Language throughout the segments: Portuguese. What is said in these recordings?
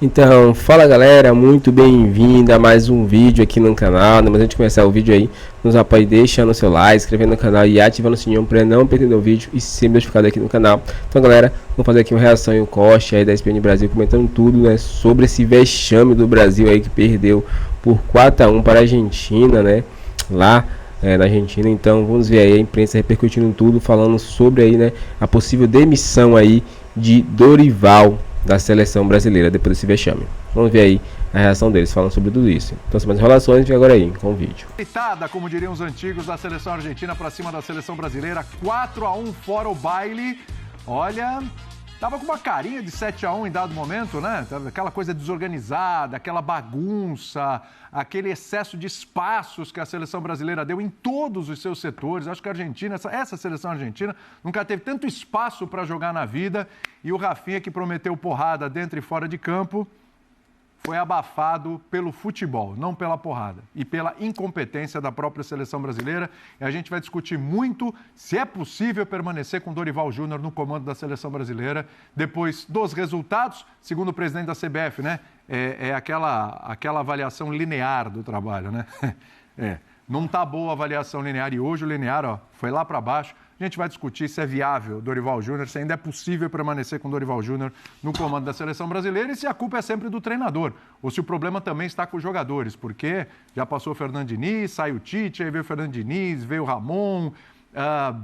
Então, fala galera, muito bem-vindo a mais um vídeo aqui no canal. Mas antes de começar o vídeo aí, nos apoie deixando o seu like, inscrevendo no canal e ativando o sininho para não perder o vídeo e sempre notificado aqui no canal. Então galera, vamos fazer aqui uma reação e um corte aí da ESPN Brasil, comentando tudo, né, sobre esse vexame do Brasil aí que perdeu por 4-1 para a Argentina, né, lá na Argentina. Então vamos ver aí a imprensa repercutindo tudo, falando sobre aí, né, a possível demissão aí de Dorival da seleção brasileira depois desse vexame. Vamos ver aí a reação deles falando sobre tudo isso. Então, sem mais enrolações, fica agora aí com o vídeo. Deitada, como diriam os antigos, da seleção argentina para cima da seleção brasileira, 4-1 fora o baile. Olha, tava com uma carinha de 7-1 em dado momento, né? Aquela coisa desorganizada, aquela bagunça, aquele excesso de espaços que a seleção brasileira deu em todos os seus setores. Acho que a Argentina, essa seleção argentina, nunca teve tanto espaço para jogar na vida. E o Rafinha, que prometeu porrada dentro e fora de campo, foi abafado pelo futebol, não pela porrada, e pela incompetência da própria seleção brasileira. E a gente vai discutir muito se é possível permanecer com Dorival Júnior no comando da seleção brasileira depois dos resultados, segundo o presidente da CBF, né? É aquela avaliação linear do trabalho, né? Não tá boa a avaliação linear, e hoje o linear, foi lá para baixo. A gente vai discutir se é viável Dorival Júnior, se ainda é possível permanecer com Dorival Júnior no comando da seleção brasileira e se a culpa é sempre do treinador, ou se o problema também está com os jogadores, porque já passou o Fernando Diniz, saiu o Tite, aí veio o Fernando Diniz, veio o Ramon,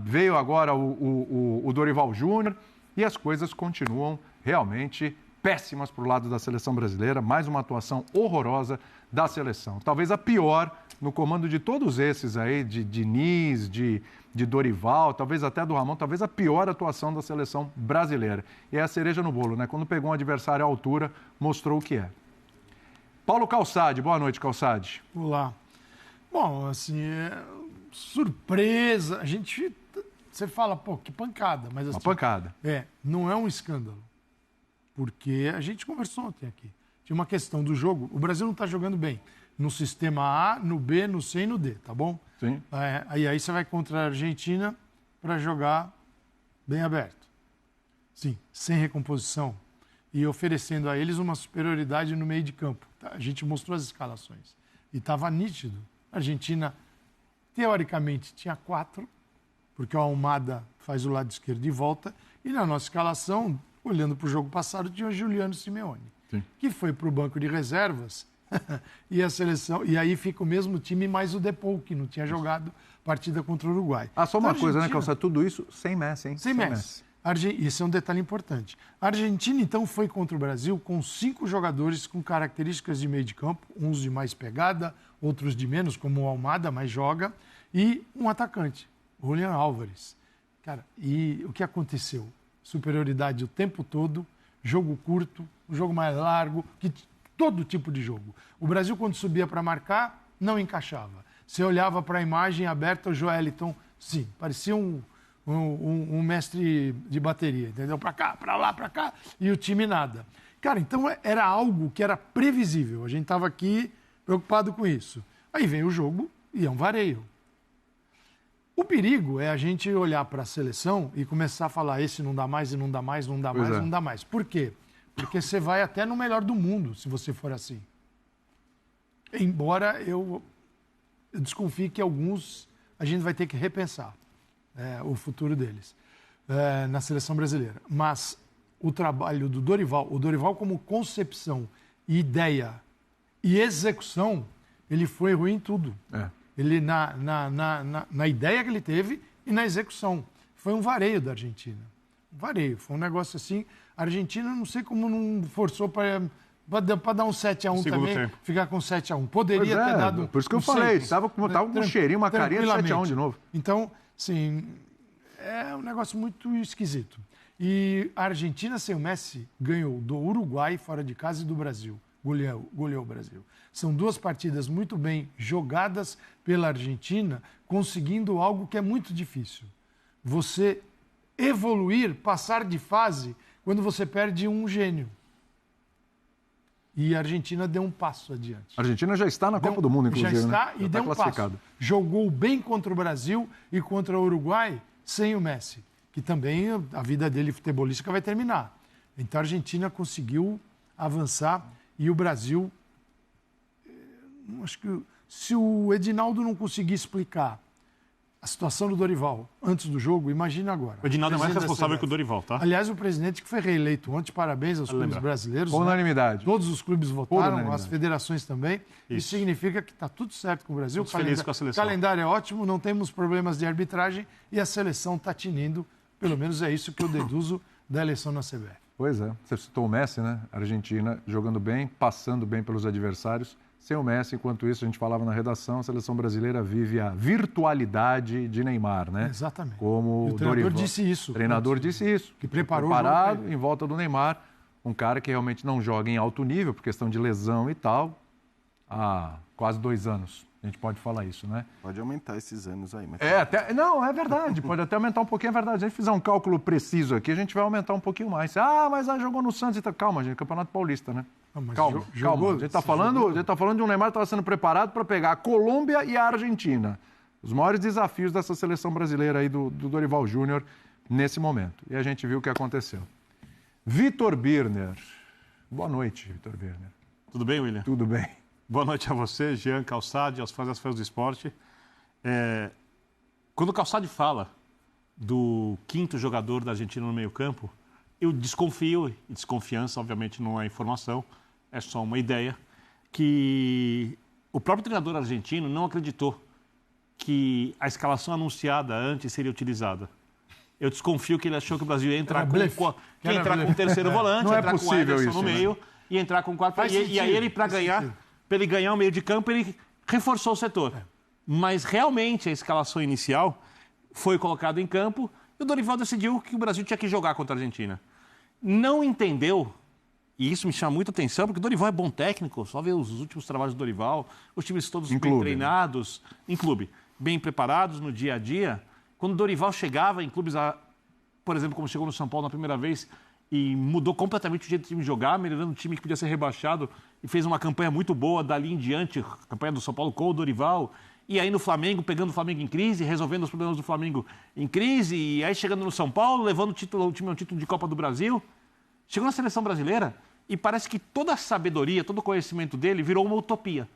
veio agora o Dorival Júnior, e as coisas continuam realmente péssimas para o lado da seleção brasileira. Mais uma atuação horrorosa da seleção. Talvez a pior no comando de todos esses aí, de Diniz, de Dorival, talvez até do Ramon, talvez a pior atuação da seleção brasileira. E é a cereja no bolo, né? Quando pegou um adversário à altura, mostrou o que é. Paulo Calçade, boa noite, Calçade. Olá. Bom, assim, surpresa. Você fala, pô, que pancada. Mas, assim, uma pancada. Não é um escândalo. Porque a gente conversou ontem aqui. Tinha uma questão do jogo. O Brasil não está jogando bem no sistema A, no B, no C e no D, tá bom? Sim. Aí você vai contra a Argentina para jogar bem aberto. Sim, sem recomposição. E oferecendo a eles uma superioridade no meio de campo. A gente mostrou as escalações. E estava nítido. A Argentina, teoricamente, tinha 4, porque o Almada faz o lado esquerdo de volta. E na nossa escalação, olhando para o jogo passado, tinha o Giuliano Simeone, sim, que foi para o banco de reservas. E a seleção, e aí fica o mesmo time mais o Depou, que não tinha jogado partida contra o Uruguai. Só uma coisa, né, Calçado? Tudo isso sem Messi, hein? Sem Messi. Isso é um detalhe importante. A Argentina, então, foi contra o Brasil com 5 jogadores com características de meio de campo, uns de mais pegada, outros de menos, como o Almada, mas joga, e um atacante, o Julián Álvares. Cara, e o que aconteceu? Superioridade o tempo todo, jogo curto, um jogo mais largo, todo tipo de jogo. O Brasil, quando subia para marcar, não encaixava. Você olhava para a imagem aberta, o Joeliton, sim, parecia um mestre de bateria, entendeu? Para cá, para lá, para cá, e o time nada. Cara, então era algo que era previsível. A gente estava aqui preocupado com isso. Aí vem o jogo e é um vareio. O perigo é a gente olhar para a seleção e começar a falar: esse não dá mais, e não dá mais, não dá mais, não dá mais. Por quê? Porque você vai até no melhor do mundo, se você for assim. Embora eu desconfie que alguns a gente vai ter que repensar o futuro deles na seleção brasileira. Mas o trabalho do Dorival, o Dorival como concepção, ideia e execução, ele foi ruim em tudo. Ele na ideia que ele teve e na execução. Foi um vareio da Argentina. Um vareio. Foi um negócio assim. A Argentina, não sei como não forçou para dar um 7-1 também, tempo. Ficar com 7-1. Poderia ter dado. Por isso que eu falei, estava com um cheirinho, uma carinha de 7-1 de novo. Então, sim, é um negócio muito esquisito. E a Argentina sem o Messi ganhou do Uruguai fora de casa e do Brasil. Goleou o Brasil. São 2 partidas muito bem jogadas pela Argentina, conseguindo algo que é muito difícil. Você evoluir, passar de fase, quando você perde um gênio. E a Argentina deu um passo adiante. A Argentina já está na Copa do Mundo, inclusive. Já está, né? E deu um passo. Jogou bem contra o Brasil e contra o Uruguai sem o Messi, que também a vida dele futebolística vai terminar. Então a Argentina conseguiu avançar. E o Brasil, acho que se o Edinaldo não conseguir explicar a situação do Dorival antes do jogo, imagina agora. O Edinaldo é mais responsável que o Dorival, tá? Aliás, o presidente que foi reeleito ontem, parabéns aos clubes brasileiros. Com unanimidade. Todos os clubes votaram, as federações também. Isso significa que está tudo certo com o Brasil. Feliz com a seleção. O calendário é ótimo, não temos problemas de arbitragem e a seleção está tinindo. Pelo menos é isso que eu deduzo da eleição na CBF. Pois é. Você citou o Messi, né? A Argentina jogando bem, passando bem pelos adversários. Sem o Messi, enquanto isso, a gente falava na redação, a seleção brasileira vive a virtualidade de Neymar, né? Exatamente. Como o treinador disse isso. O treinador disse isso. Que preparou preparado em volta do Neymar. Um cara que realmente não joga em alto nível, por questão de lesão e tal, há quase 2 anos. A gente pode falar isso, né? Pode aumentar esses anos aí. Mas... Não, é verdade. Pode até aumentar um pouquinho, é verdade. Se a gente fizer um cálculo preciso aqui, a gente vai aumentar um pouquinho mais. Mas jogou no Santos e tá... Calma, gente, Campeonato Paulista, né? Calma. A gente está falando de um Neymar que estava sendo preparado para pegar a Colômbia e a Argentina. Os maiores desafios dessa seleção brasileira aí do Dorival Júnior nesse momento. E a gente viu o que aconteceu. Vitor Birner. Boa noite, Vitor Birner. Tudo bem, William? Tudo bem. Boa noite a você, Jean Calçade, aos fãs das fãs do esporte. Quando o Calçade fala do 5º jogador da Argentina no meio-campo, eu desconfio, e desconfiança, obviamente, não é informação, é só uma ideia, que o próprio treinador argentino não acreditou que a escalação anunciada antes seria utilizada. Eu desconfio que ele achou que o Brasil ia entrar com o terceiro volante, não entrar é com o Ederson no né? meio e entrar com o 4. E aí ele, para ele ganhar o meio de campo, ele reforçou o setor. Mas realmente a escalação inicial foi colocada em campo e o Dorival decidiu que o Brasil tinha que jogar contra a Argentina. Não entendeu, e isso me chama muita atenção, porque o Dorival é bom técnico, só ver os últimos trabalhos do Dorival, os times todos bem treinados, em clube, bem preparados no dia a dia. Quando o Dorival chegava em clubes, por exemplo, como chegou no São Paulo na primeira vez, e mudou completamente o jeito do time jogar, melhorando um time que podia ser rebaixado, e fez uma campanha muito boa dali em diante, a campanha do São Paulo com o Dorival, e aí no Flamengo, pegando o Flamengo em crise, resolvendo os problemas do Flamengo em crise, e aí chegando no São Paulo, levando o time ao título de Copa do Brasil. Chegou na seleção brasileira e parece que toda a sabedoria, todo o conhecimento dele virou uma utopia.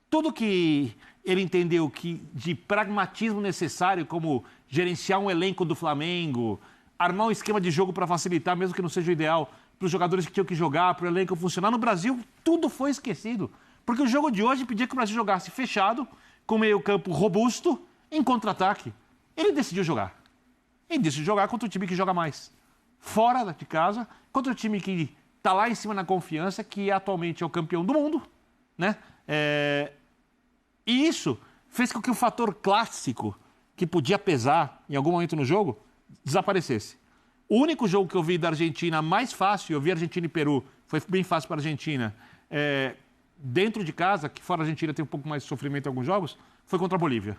Tudo que ele entendeu que de pragmatismo necessário, como gerenciar um elenco do Flamengo, armar um esquema de jogo para facilitar, mesmo que não seja o ideal, para os jogadores que tinham que jogar, para o elenco funcionar, no Brasil tudo foi esquecido. Porque o jogo de hoje pedia que o Brasil jogasse fechado, com meio campo robusto, em contra-ataque. Ele decidiu jogar. Ele decidiu jogar contra o time que joga mais. Fora de casa, contra o time que está lá em cima na confiança, que atualmente é o campeão do mundo, né? E isso fez com que o fator clássico, que podia pesar em algum momento no jogo, desaparecesse. O único jogo que eu vi da Argentina mais fácil, eu vi Argentina e Peru, foi bem fácil para a Argentina, dentro de casa, que fora a Argentina tem um pouco mais de sofrimento em alguns jogos, foi contra a Bolívia.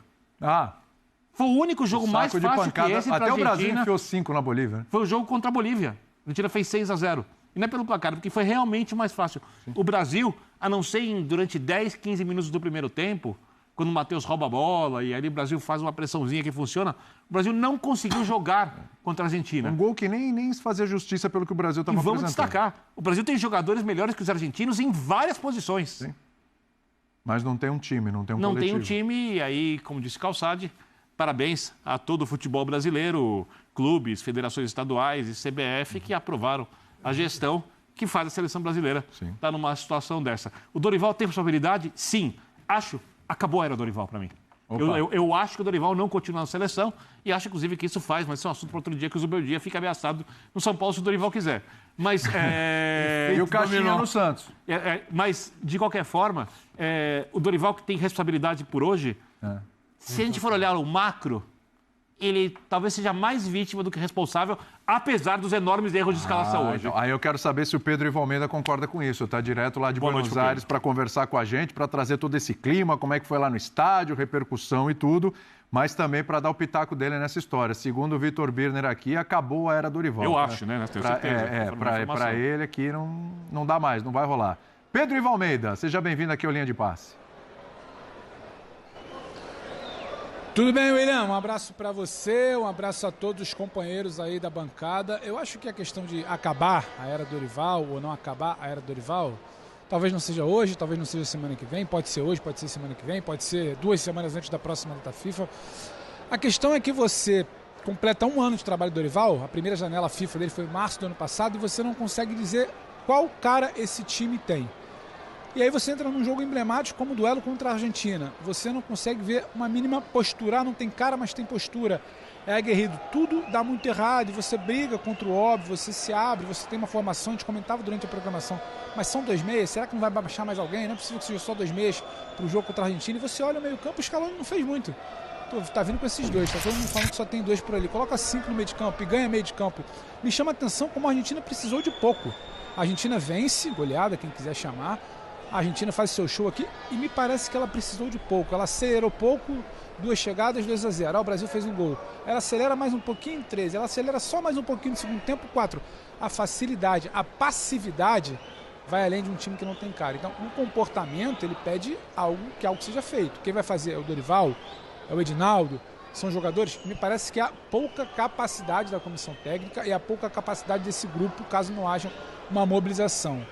Foi o único jogo mais fácil que esse para a Argentina. Até o Brasil enfiou 5 na Bolívia. Foi o jogo contra a Bolívia. A Argentina fez 6-0. E não é pelo placar, porque foi realmente mais fácil. Sim. O Brasil, a não ser durante 10, 15 minutos do primeiro tempo, quando o Matheus rouba a bola e aí o Brasil faz uma pressãozinha que funciona, o Brasil não conseguiu jogar contra a Argentina. Um gol que nem fazia justiça pelo que o Brasil estava apresentando. E vamos destacar, o Brasil tem jogadores melhores que os argentinos em várias posições. Sim. Mas não tem um time, não tem um coletivo. Não tem um time, e aí, como disse Calçade, parabéns a todo o futebol brasileiro, clubes, federações estaduais e CBF que aprovaram a gestão que faz a seleção brasileira estar numa situação dessa. O Dorival tem responsabilidade? Sim. Acabou a era Dorival para mim. Eu acho que o Dorival não continua na seleção e acho, inclusive, que isso mas isso é um assunto para outro dia, que o Zubeldia fica ameaçado no São Paulo se o Dorival quiser. Mas, e o Caixinha no Santos. Mas, de qualquer forma, o Dorival que tem responsabilidade por hoje, se a gente for olhar o macro, ele talvez seja mais vítima do que responsável, apesar dos enormes erros de escalação hoje. Então, aí eu quero saber se o Pedro Ivalmeida concorda com isso. Está direto lá de Buenos Aires para conversar com a gente, para trazer todo esse clima, como é que foi lá no estádio, repercussão e tudo, mas também para dar o pitaco dele nessa história. Segundo o Vitor Birner aqui, acabou a era Dorival. Eu acho, né? Tenho certeza. Para ele aqui não dá mais, não vai rolar. Pedro Ivalmeida, seja bem-vindo aqui ao Linha de Passe. Tudo bem, William? Um abraço para você, um abraço a todos os companheiros aí da bancada. Eu acho que a questão de acabar a era Dorival ou não acabar a era Dorival, talvez não seja hoje, talvez não seja semana que vem, pode ser hoje, pode ser semana que vem, pode ser 2 semanas antes da próxima data FIFA. A questão é que você completa 1 ano de trabalho do Dorival, a primeira janela FIFA dele foi em março do ano passado, e você não consegue dizer qual cara esse time tem. E aí você entra num jogo emblemático como o duelo contra a Argentina. Você não consegue ver uma mínima postura. Não tem cara, mas tem postura. É aguerrido. Tudo dá muito errado. E você briga contra o óbvio, você se abre, você tem uma formação. A gente comentava durante a programação. Mas são 2 meias? Será que não vai baixar mais alguém? Não é possível que seja só 2 meias para o jogo contra a Argentina. E você olha o meio campo, o Scaloni não fez muito. Tá vindo com esses 2. Tá todo mundo falando que só tem 2 por ali. Coloca 5 no meio de campo e ganha meio de campo. Me chama a atenção como a Argentina precisou de pouco. A Argentina vence, goleada, quem quiser chamar. A Argentina faz seu show aqui e me parece que ela precisou de pouco. Ela acelerou pouco, 2 chegadas, 2-0. O Brasil fez um gol. Ela acelera mais um pouquinho, 13. Ela acelera só mais um pouquinho no segundo tempo, 4. A facilidade, a passividade vai além de um time que não tem cara. Então, o comportamento, ele pede algo que seja feito. Quem vai fazer é o Dorival, é o Edinaldo. São jogadores, me parece que há pouca capacidade da comissão técnica e há pouca capacidade desse grupo, caso não haja uma mobilização.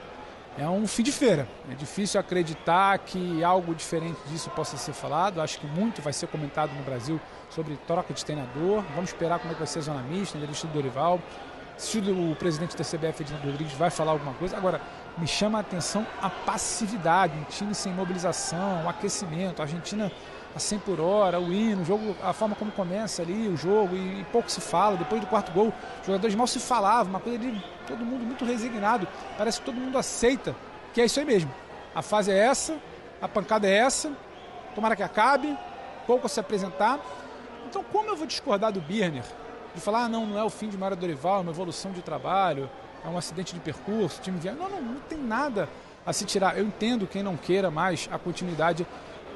É um fim de feira. É difícil acreditar que algo diferente disso possa ser falado. Acho que muito vai ser comentado no Brasil sobre troca de treinador. Vamos esperar como é que vai ser a zona mista, a entrevista do Dorival. Se o presidente da CBF, Edinaldo Rodrigues, vai falar alguma coisa. Agora, me chama a atenção a passividade, um time sem mobilização, o aquecimento, a Argentina a 100 por hora, o hino, o jogo, a forma como começa ali o jogo e pouco se fala. Depois do 4º gol, os jogadores mal se falavam, uma coisa de todo mundo muito resignado. Parece que todo mundo aceita que é isso aí mesmo. A fase é essa, a pancada é essa, tomara que acabe, pouco a se apresentar. Então, como eu vou discordar do Birner? De falar, não é o fim de uma era Dorival, é uma evolução de trabalho, é um acidente de percurso, time de... Não tem nada a se tirar. Eu entendo quem não queira mais a continuidade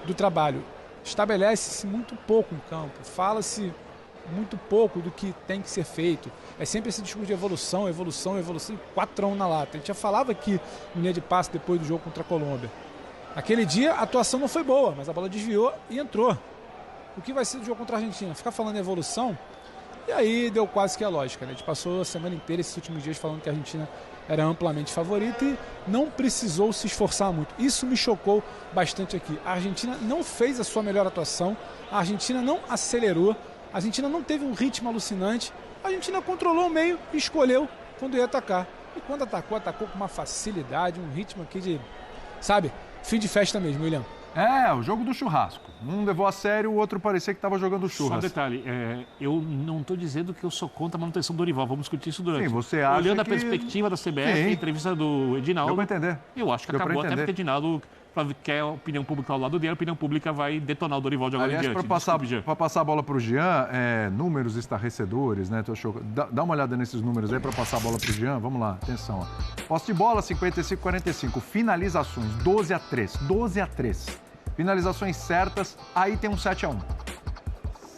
do trabalho. Estabelece-se muito pouco em campo, fala-se muito pouco do que tem que ser feito. É sempre esse discurso de evolução, 4-1 na lata. A gente já falava aqui no linha de passe depois do jogo contra a Colômbia. Aquele dia a atuação não foi boa, mas a bola desviou e entrou. O que vai ser do jogo contra a Argentina? Ficar falando em evolução, e aí deu quase que a lógica, né? A gente passou a semana inteira, esses últimos dias, falando que a Argentina era amplamente favorita e não precisou se esforçar muito. Isso me chocou bastante aqui. A Argentina não fez a sua melhor atuação, a Argentina não acelerou, a Argentina não teve um ritmo alucinante, a Argentina controlou o meio e escolheu quando ia atacar. E quando atacou com uma facilidade, um ritmo aqui de, sabe, fim de festa mesmo, William. É, o jogo do churrasco. Um levou a sério, o outro parecia que estava jogando churras. Só um detalhe, eu não estou dizendo que eu sou contra a manutenção do Dorival, vamos discutir isso durante. Sim, você acha olhando que... a perspectiva da CBF, Sim. A entrevista do Edinaldo, Deu para entender. Eu acho que acabou até porque o Edinaldo quer a opinião pública ao lado dele, a opinião pública vai detonar o Dorival de agora em diante. Para passar a bola para o Jean, números estarrecedores, né? Dá uma olhada nesses números aí para passar a bola para o Jean. Vamos lá, atenção. Ó. Posse de bola, 55-45. Finalizações, 12-3. Finalizações certas, aí tem um 7-1.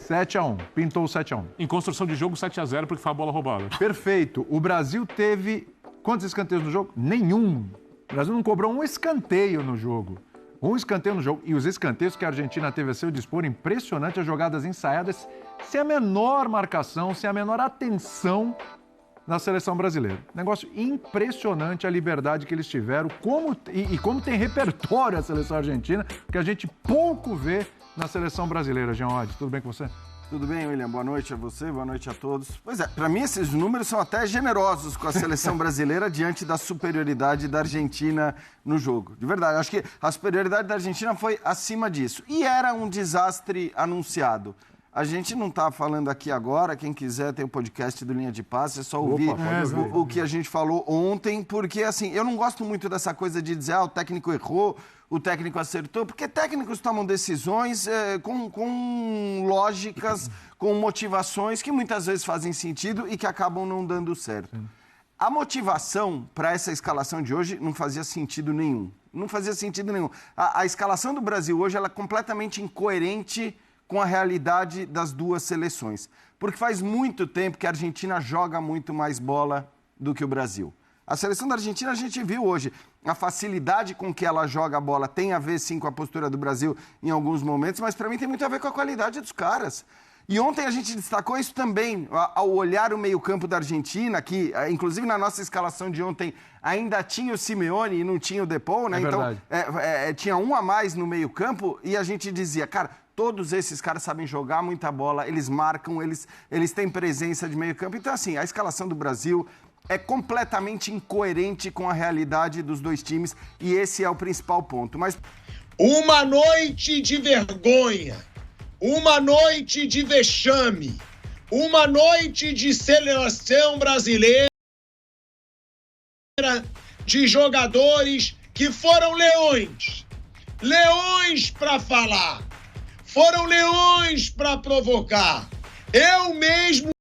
7-1, pintou o 7-1. Em construção de jogo, 7-0, porque foi a bola roubada. Perfeito. O Brasil teve quantos escanteios no jogo? Nenhum. O Brasil não cobrou um escanteio no jogo. Um escanteio no jogo. E os escanteios que a Argentina teve a seu dispor, impressionante, as jogadas ensaiadas, sem a menor marcação, sem a menor atenção na seleção brasileira. Negócio impressionante a liberdade que eles tiveram, como tem repertório a seleção argentina, que a gente pouco vê na seleção brasileira. Jean Oddi, tudo bem com você? Tudo bem, William? Boa noite a você, boa noite a todos. Pois é, para mim esses números são até generosos com a seleção brasileira diante da superioridade da Argentina no jogo. De verdade, acho que a superioridade da Argentina foi acima disso. E era um desastre anunciado. A gente não está falando aqui agora, quem quiser tem o podcast do Linha de Passe, é só ouvir o que a gente falou ontem, porque assim, eu não gosto muito dessa coisa de dizer, o técnico errou, o técnico acertou, porque técnicos tomam decisões com lógicas, com motivações que muitas vezes fazem sentido e que acabam não dando certo. A motivação para essa escalação de hoje não fazia sentido nenhum. Não fazia sentido nenhum. A escalação do Brasil hoje ela é completamente incoerente com a realidade das duas seleções. Porque faz muito tempo que a Argentina joga muito mais bola do que o Brasil. A seleção da Argentina a gente viu hoje. a facilidade com que ela joga a bola tem a ver, sim, com a postura do Brasil em alguns momentos, mas para mim tem muito a ver com a qualidade dos caras. E ontem a gente destacou isso também, ao olhar o meio-campo da Argentina, que inclusive na nossa escalação de ontem ainda tinha o Simeone e não tinha o Depou, né? Então tinha um a mais no meio-campo e a gente dizia, cara, todos esses caras sabem jogar muita bola, eles marcam, eles têm presença de meio-campo. Então, assim, a escalação do Brasil é completamente incoerente com a realidade dos dois times e esse é o principal ponto. Mas uma noite de vergonha, uma noite de vexame, uma noite de seleção brasileira de jogadores que foram leões. Leões para falar, foram leões para provocar. Eu mesmo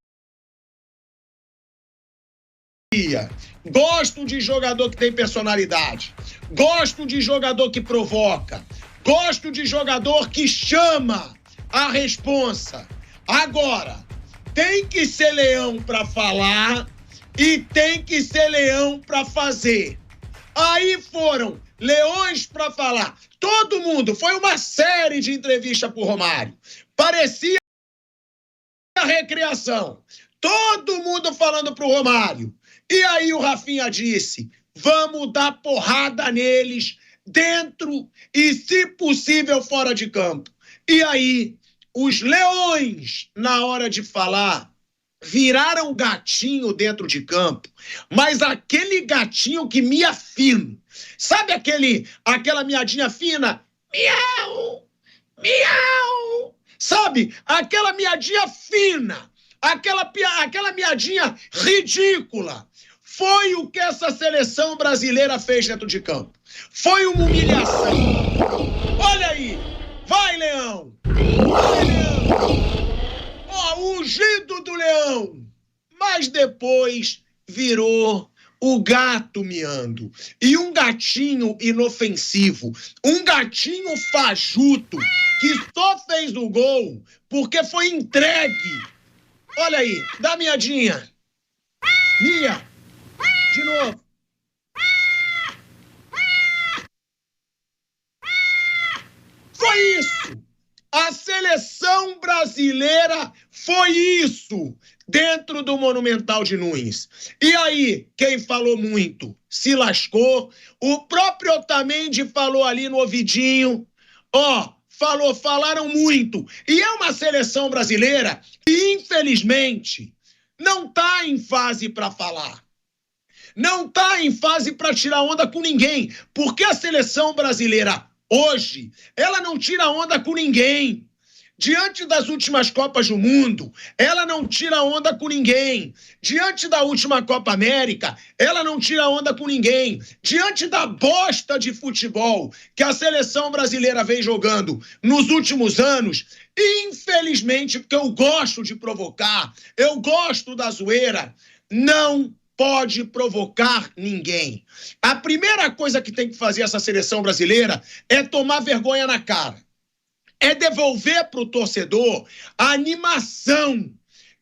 gosto de jogador que tem personalidade, gosto de jogador que provoca, gosto de jogador que chama a responsa. Agora, tem que ser leão para falar e tem que ser leão para fazer. Aí foram leões para falar. Todo mundo, foi uma série de entrevistas pro Romário. Parecia a recreação. Todo mundo falando pro Romário. E aí o Rafinha disse, vamos dar porrada neles dentro e, se possível, fora de campo. E aí, os leões, na hora de falar, viraram gatinho dentro de campo, mas aquele gatinho que mia fino. Sabe aquela miadinha fina? Miau! Miau! Sabe? Aquela miadinha fina. Aquela miadinha ridícula. Foi o que essa seleção brasileira fez dentro de campo. Foi uma humilhação. Olha aí. Vai, Leão. Vai, Leão. Ó, o ungido do Leão. Mas depois virou o gato miando. E um gatinho inofensivo. Um gatinho fajuto que só fez o gol porque foi entregue. Olha aí, dá miadinha. Mia. De novo. Foi isso. A seleção brasileira foi isso dentro do Monumental de Nunes. E aí, quem falou muito se lascou. O próprio Otamendi falou ali no ouvidinho. Falaram muito. E é uma seleção brasileira que, infelizmente, não está em fase para falar. Não está em fase para tirar onda com ninguém. Porque a seleção brasileira, hoje, ela não tira onda com ninguém. Diante das últimas Copas do Mundo, ela não tira onda com ninguém. Diante da última Copa América, ela não tira onda com ninguém. Diante da bosta de futebol que a seleção brasileira vem jogando nos últimos anos, infelizmente, porque eu gosto de provocar, eu gosto da zoeira, não pode provocar ninguém. A primeira coisa que tem que fazer essa seleção brasileira é tomar vergonha na cara. É devolver para o torcedor a animação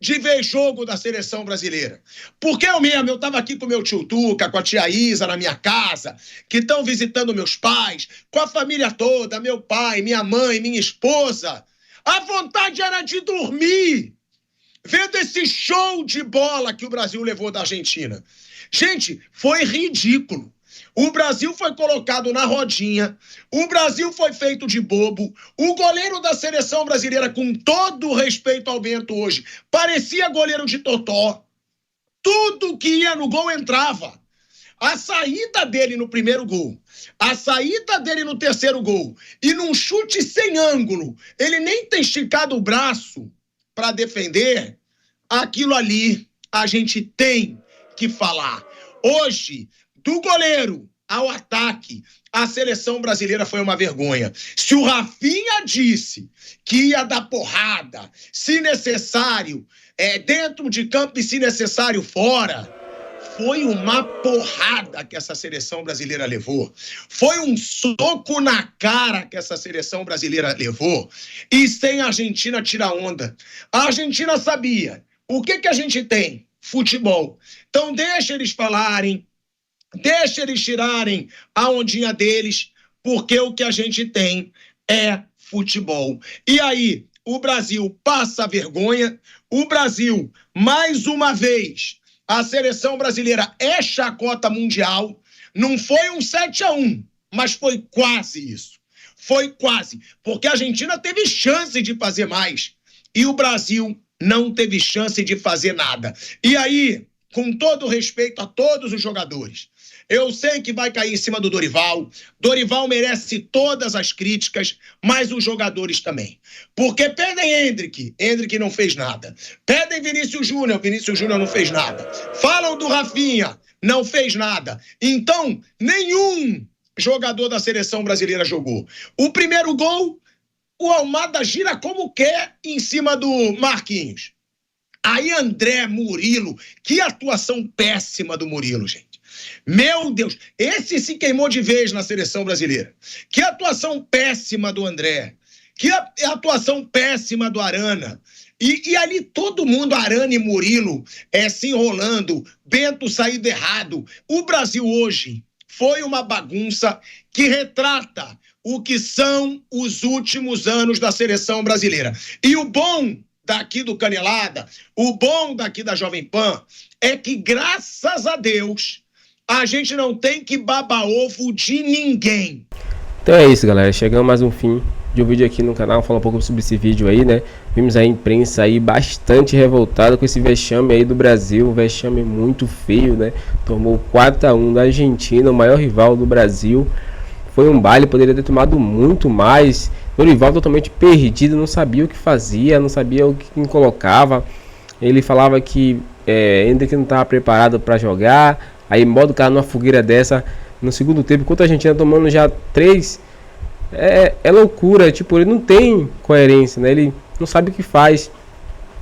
de ver jogo da seleção brasileira. Porque eu estava aqui com meu tio Tuca, com a tia Isa na minha casa, que estão visitando meus pais, com a família toda, meu pai, minha mãe, minha esposa. A vontade era de dormir, vendo esse show de bola que o Brasil levou da Argentina. Gente, foi ridículo. O Brasil foi colocado na rodinha, o Brasil foi feito de bobo, o goleiro da seleção brasileira, com todo o respeito ao Bento hoje, parecia goleiro de totó. Tudo que ia no gol entrava. A saída dele no primeiro gol, a saída dele no terceiro gol, e num chute sem ângulo, ele nem tem esticado o braço para defender, aquilo ali a gente tem que falar. Hoje, do goleiro ao ataque, a seleção brasileira foi uma vergonha. Se o Rafinha disse que ia dar porrada, se necessário, dentro de campo e se necessário fora, foi uma porrada que essa seleção brasileira levou. Foi um soco na cara que essa seleção brasileira levou. E sem a Argentina tirar onda. A Argentina sabia. O que a gente tem? Futebol. Então deixa eles falarem. Deixa eles tirarem a ondinha deles, porque o que a gente tem é futebol. E aí, o Brasil passa vergonha, o Brasil, mais uma vez, a seleção brasileira é chacota mundial, não foi um 7-1, mas foi quase isso. Foi quase, porque a Argentina teve chance de fazer mais e o Brasil não teve chance de fazer nada. E aí, com todo respeito a todos os jogadores, eu sei que vai cair em cima do Dorival. Dorival merece todas as críticas, mas os jogadores também. Porque pedem Endrick não fez nada. Pedem Vinícius Júnior não fez nada. Falam do Rafinha, não fez nada. Então, nenhum jogador da seleção brasileira jogou. O primeiro gol, o Almada gira como quer em cima do Marquinhos. Aí André, Murilo, que atuação péssima do Murilo, gente. Meu Deus, esse se queimou de vez na seleção brasileira. Que atuação péssima do André. Que atuação péssima do Arana. E ali todo mundo, Arana e Murilo, se enrolando, Bento saído errado. O Brasil hoje foi uma bagunça que retrata o que são os últimos anos da seleção brasileira. E o bom daqui do Canelada, o bom daqui da Jovem Pan, é que, graças a Deus, a gente não tem que babar ovo de ninguém. Então é isso, galera. Chegamos mais um fim de um vídeo aqui no canal. Falar um pouco sobre esse vídeo aí, né? Vimos a imprensa aí bastante revoltada com esse vexame aí do Brasil. Um vexame muito feio, né? Tomou 4-1 da Argentina, o maior rival do Brasil. Foi um baile, poderia ter tomado muito mais. Dorival totalmente perdido, não sabia o que fazia, não sabia o que colocava. Ele falava que ainda que não estava preparado para jogar. Aí bota o cara numa fogueira dessa no segundo tempo, enquanto a Argentina tomando já 3. É loucura, tipo, ele não tem coerência, né? Ele não sabe o que faz,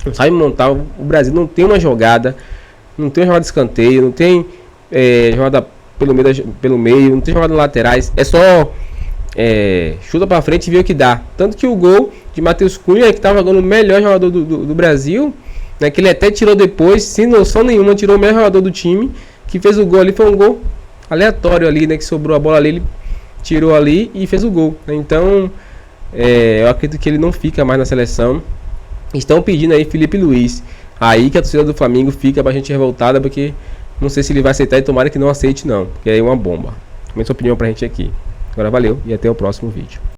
não sabe montar. O Brasil não tem uma jogada, não tem uma jogada de escanteio, não tem jogada pelo meio, não tem jogada laterais, é só chuta pra frente e vê o que dá. Tanto que o gol de Matheus Cunha, que tava jogando o melhor jogador do Brasil, né, que ele até tirou depois, sem noção nenhuma, tirou o melhor jogador do time, que fez o gol ali, foi um gol aleatório ali, né, que sobrou a bola ali, ele tirou ali e fez o gol, né? Então eu acredito que ele não fica mais na seleção. Estão pedindo aí Felipe Luiz, aí que a torcida do Flamengo fica bastante revoltada, porque não sei se ele vai aceitar, e tomara que não aceite não, porque é uma bomba. Comenta sua opinião pra gente aqui. Agora valeu e até o próximo vídeo.